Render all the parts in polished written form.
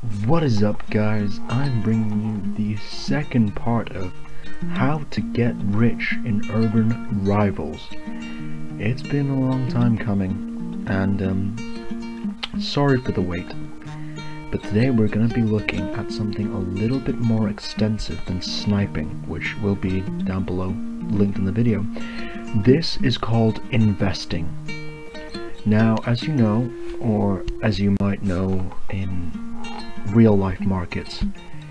What is up, guys? I'm bringing you the second part of how to get rich in urban rivals. It's been a long time coming, and sorry for the wait, but today we're going to be looking at something a little bit more extensive than sniping, which will be down below, linked in the video. This is called investing. Now, as you know, or as you might know in real life markets,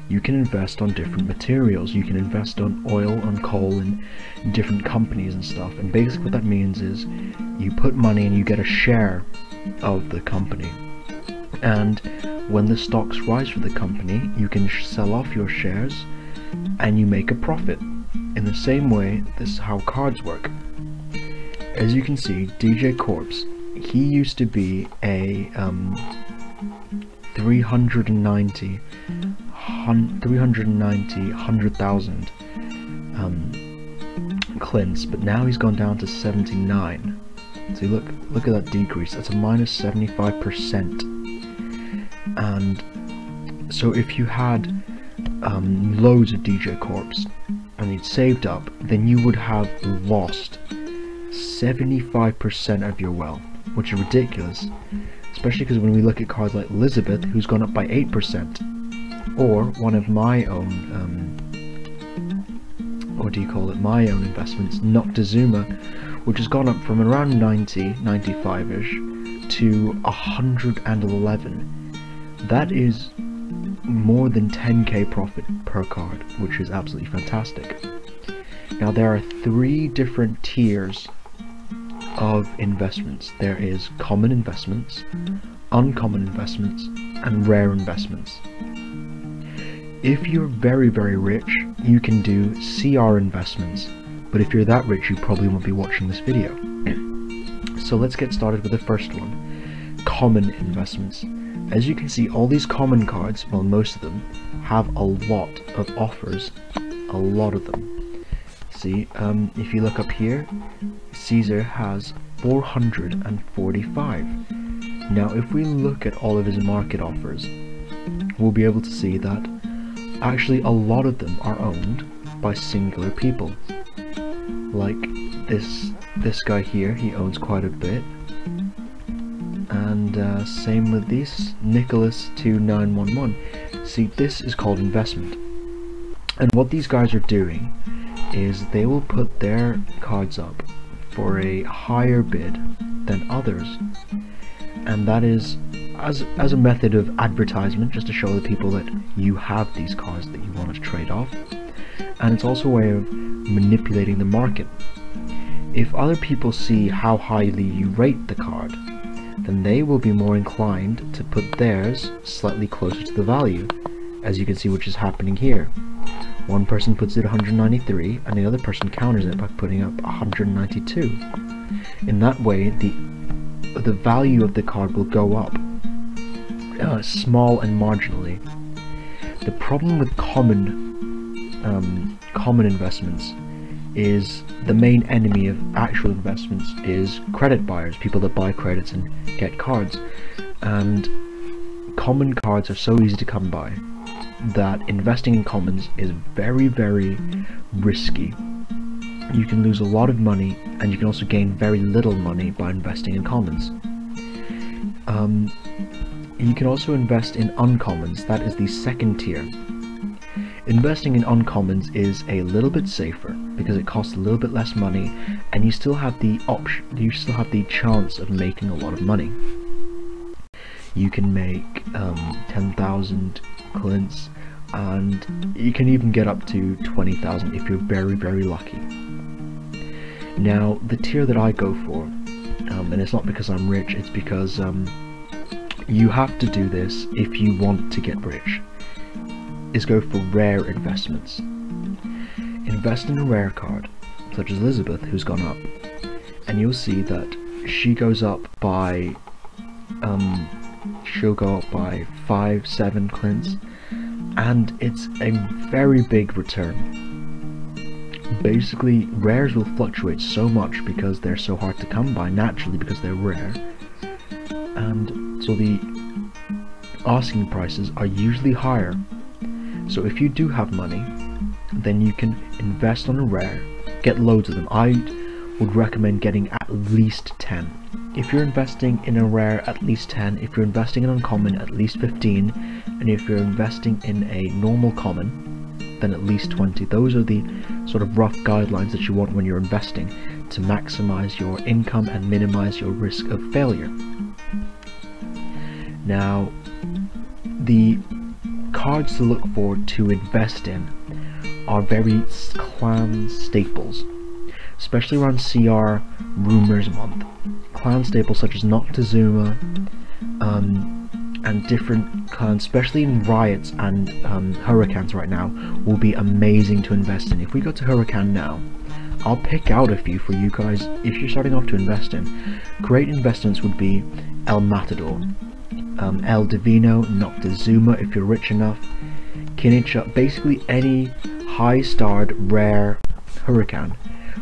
you can invest on different materials. You can invest on oil, on coal, and different companies and stuff. And basically what that means is you put money and you get a share of the company. And when the stocks rise for the company, you can sell off your shares and you make a profit. In the same way, this is how cards work. As you can see, DJ Corpse, he used to be a 390 100,000 Clintz, but now he's gone down to 79. See, look at that decrease. That's a minus 75%. And so if you had loads of DJ Corps and you'd saved up, then you would have lost 75% of your wealth, which is ridiculous, especially because when we look at cards like Elizabeth, who's gone up by 8%, or one of my own my own investments, Noctizuma, which has gone up from around 95-ish to 111. That is more than 10k profit per card, which is absolutely fantastic. Now, there are three different tiers of investments. There is common investments, uncommon investments, and rare investments. If you're very rich, you can do CR investments, but if you're that rich, you probably won't be watching this video. So let's get started with the first one, common investments. As you can see, all these common cards, well, most of them, have a lot of offers, a lot of them. See, if you look up here, Caesar has 445. Now, if we look at all of his market offers, we'll be able to see that actually a lot of them are owned by singular people. Like this guy here, he owns quite a bit. And same with these, Nicholas 2911. See, this is called investment. And what these guys are doing is they will put their cards up for a higher bid than others, and that is as a method of advertisement, just to show the people that you have these cards that you want to trade off, and it's also a way of manipulating the market. If other people see how highly you rate the card, then they will be more inclined to put theirs slightly closer to the value, as you can see, which is happening here. One person puts it 193 and the other person counters it by putting up 192. In that way, the value of the card will go up, small and marginally. The problem with common investments is the main enemy of actual investments is credit buyers, people that buy credits and get cards. And common cards are so easy to come by that investing in commons is very risky. You can lose a lot of money, and you can also gain very little money by investing in commons. You can also invest in uncommons. That is the second tier. Investing in uncommons is a little bit safer because it costs a little bit less money, and you still have the chance of making a lot of money. You can make 10,000 Clintz, and you can even get up to 20,000 if you're very lucky. Now, the tier that I go for, and it's not because I'm rich, it's because you have to do this if you want to get rich, is go for rare investments. Invest in a rare card, such as Elizabeth, who's gone up, and you'll see that she goes up by she'll go up by 5-7 Clintz, and it's a very big return. Basically, rares will fluctuate so much because they're so hard to come by naturally because they're rare, and so asking prices are usually higher. So if you do have money, then you can invest on a rare, get loads of them. I would recommend getting at least 10. If you're investing in a rare, at least 10. If you're investing in uncommon, at least 15. And if you're investing in a normal common, then at least 20. Those are the sort of rough guidelines that you want when you're investing to maximize your income and minimize your risk of failure. Now, the cards to look for to invest in are very clan staples, especially around CR Rumors Month. Clan staples such as Noctizuma and different clans, especially in riots and hurricanes right now, will be amazing to invest in. If we go to Hurricane now, I'll pick out a few for you guys if you're starting off to invest in. Great investments would be El Matador, El Divino, Noctizuma if you're rich enough, Kinicha, basically any high-starred rare Hurricane.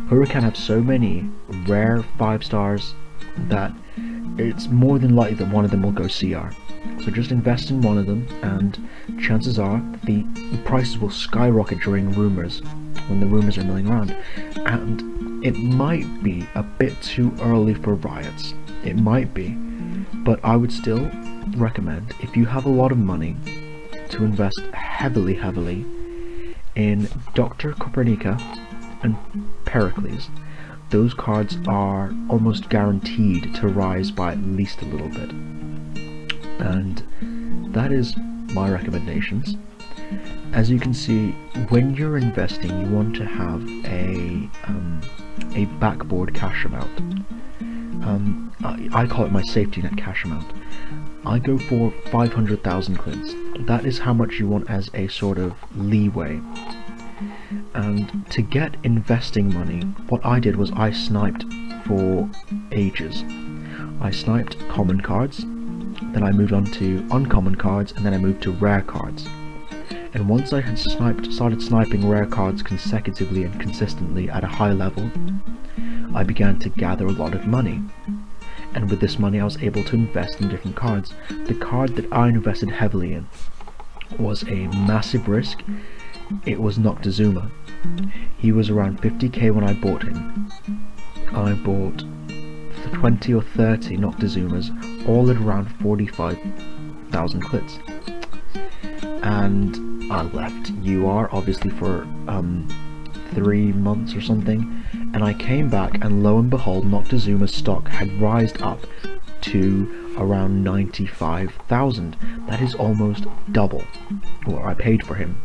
Hurricane have so many rare 5 stars that it's more than likely that one of them will go CR. So just invest in one of them and chances are the prices will skyrocket during rumors, when the rumors are milling around. And it might be a bit too early for riots, it might be, but I would still recommend, if you have a lot of money, to invest heavily in Dr. Copernica and Pericles. Those cards are almost guaranteed to rise by at least a little bit, and that is my recommendations. As you can see, when you're investing, you want to have a backboard cash amount. I call it my safety net cash amount. I go for 500,000 Clintz. That is how much you want as a sort of leeway. And to get investing money, what I did was I sniped for ages. I sniped common cards, then I moved on to uncommon cards, and then I moved to rare cards. And once I had started sniping rare cards consecutively and consistently at a high level, I began to gather a lot of money. And with this money I was able to invest in different cards. The card that I invested heavily in was a massive risk. It was Noctizuma. He was around 50k when I bought him. I bought 20 or 30 Noctizumas, all at around 45,000 Clintz. And I left UR obviously for 3 months or something, and I came back and lo and behold, Noctizuma's stock had rised up to around 95,000. That is almost double what I paid for him.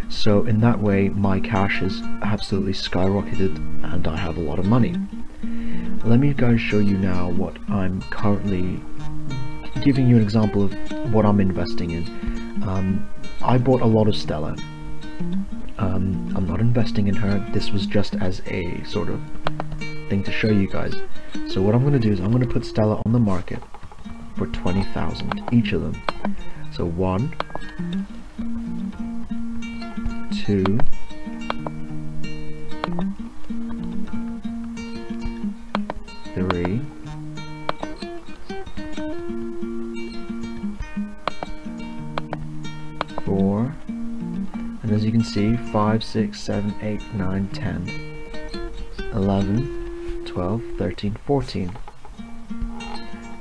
So in that way my cash has absolutely skyrocketed and I have a lot of money. Let me guys show you now what I'm currently giving you an example of what I'm investing in. I bought a lot of Stella. I'm not investing in her. This was just as a sort of thing to show you guys. So what I'm going to do is I'm going to put Stella on the market for 20,000 each of them. So 1, 2, 3, 4, and as you can see, 5, 6, 7, 8, 9, 10, 11, 12, 13, 14.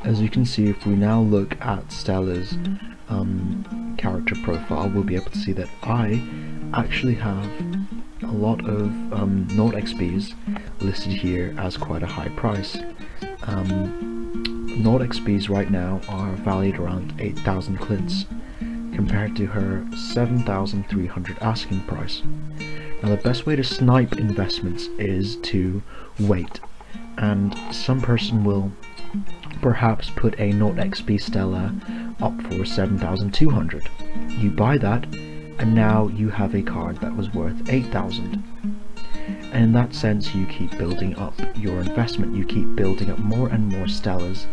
As you can see, if we now look at Stella's character profile, we'll be able to see that I actually have a lot of Not XPs listed here as quite a high price. Not XPs right now are valued around 8,000 Clintz compared to her 7,300 asking price. Now the best way to snipe investments is to wait, and some person will perhaps put a Not XP Stella up for 7,200. You buy that and now you have a card that was worth 8,000. And in that sense you keep building up your investment, you keep building up more and more Stellas,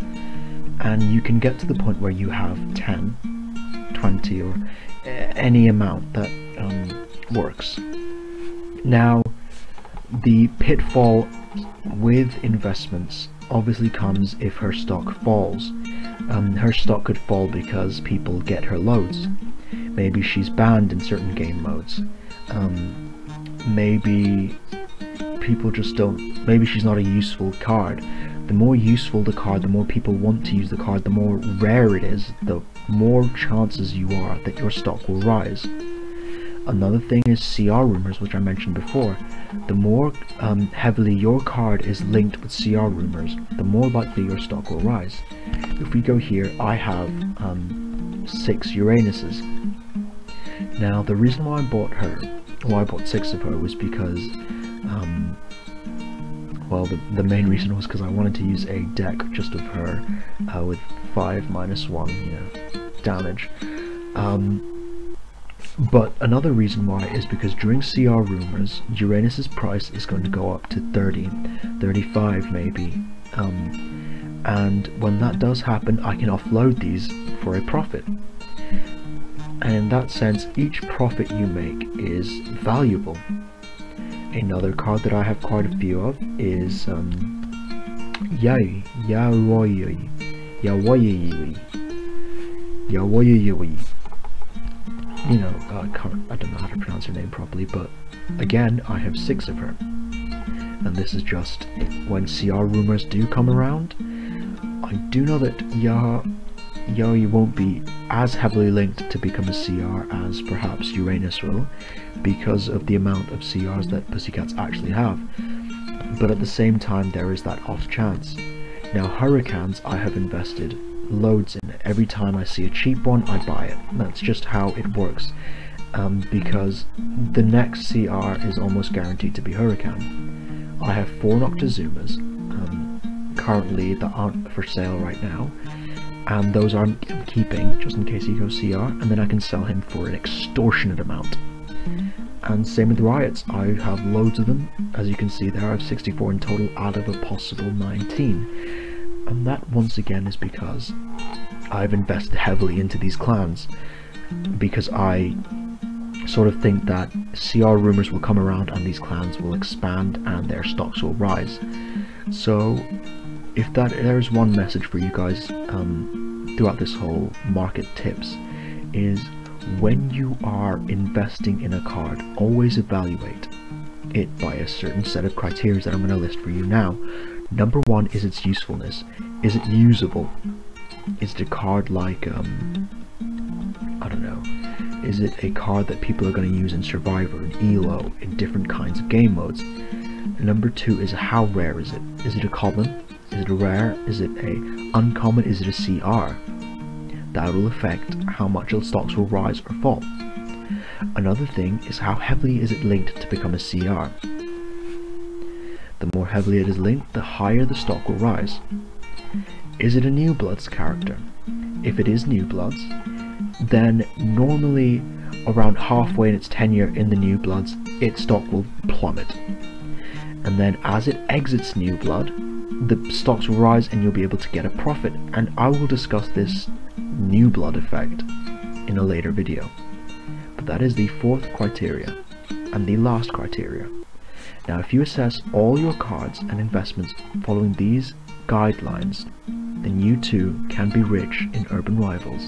and you can get to the point where you have 10, 20 or any amount that works. Now the pitfall with investments obviously comes if her stock falls. Her stock could fall because people get her loads. Maybe she's banned in certain game modes. Maybe people just don't, maybe she's not a useful card. The more useful the card, the more people want to use the card, the more rare it is, the more chances you are that your stock will rise. Another thing is CR rumors, which I mentioned before. The more heavily your card is linked with CR rumors, the more likely your stock will rise. If we go here, I have 6 Uranuses. Now the reason why I bought her, why I bought 6 of her, was because well, the main reason was because I wanted to use a deck just of her with 5 -1, you know, damage. But another reason why is because during CR rumors, Uranus's price is going to go up to 30, 35 maybe. And when that does happen, I can offload these for a profit. And in that sense, each profit you make is valuable. Another card that I have quite a few of is Yaoi. You know, I don't know how to pronounce her name properly, but again, I have 6 of her. And this is just when CR rumors do come around. I do know that Yaoi won't be as heavily linked to become a CR as perhaps Uranus will, because of the amount of CRs that Pussycats actually have. But at the same time, there is that off chance. Now, Hurricanes I have invested loads in. Every time I see a cheap one, I buy it. That's just how it works, because the next CR is almost guaranteed to be Hurricane. I have 4 Noctizumas currently that aren't for sale right now, and those I'm keeping just in case he goes CR, and then I can sell him for an extortionate amount. And same with Riots, I have loads of them. As you can see there, I have 64 in total out of a possible 19. And that once again is because I've invested heavily into these clans, because I sort of think that CR rumors will come around and these clans will expand and their stocks will rise. So if there's one message for you guys throughout this whole market tips, is when you are investing in a card, always evaluate it by a certain set of criteria that I'm going to list for you now. Number 1 is its usefulness. Is it usable? Is it a card like, I don't know, is it a card that people are going to use in Survivor, in ELO, in different kinds of game modes? Number 2 is how rare is it? Is it a common? Is it a rare? Is it a uncommon? Is it a CR? That will affect how much its stocks will rise or fall. Another thing is how heavily is it linked to become a CR? The more heavily it is linked, the higher the stock will rise. Is it a New Bloods character? If it is New Bloods, then normally around halfway in its tenure in the New Bloods, its stock will plummet. And then as it exits New Blood, the stocks will rise and you'll be able to get a profit. And I will discuss this New Blood effect in a later video. But that is the 4th criteria and the last criteria. Now, if you assess all your cards and investments following these guidelines, then you too can be rich in Urban Rivals.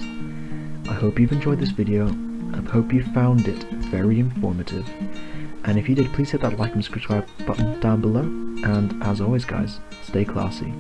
I hope you've enjoyed this video. I hope you found it very informative. And if you did, please hit that like and subscribe button down below. And as always guys, stay classy.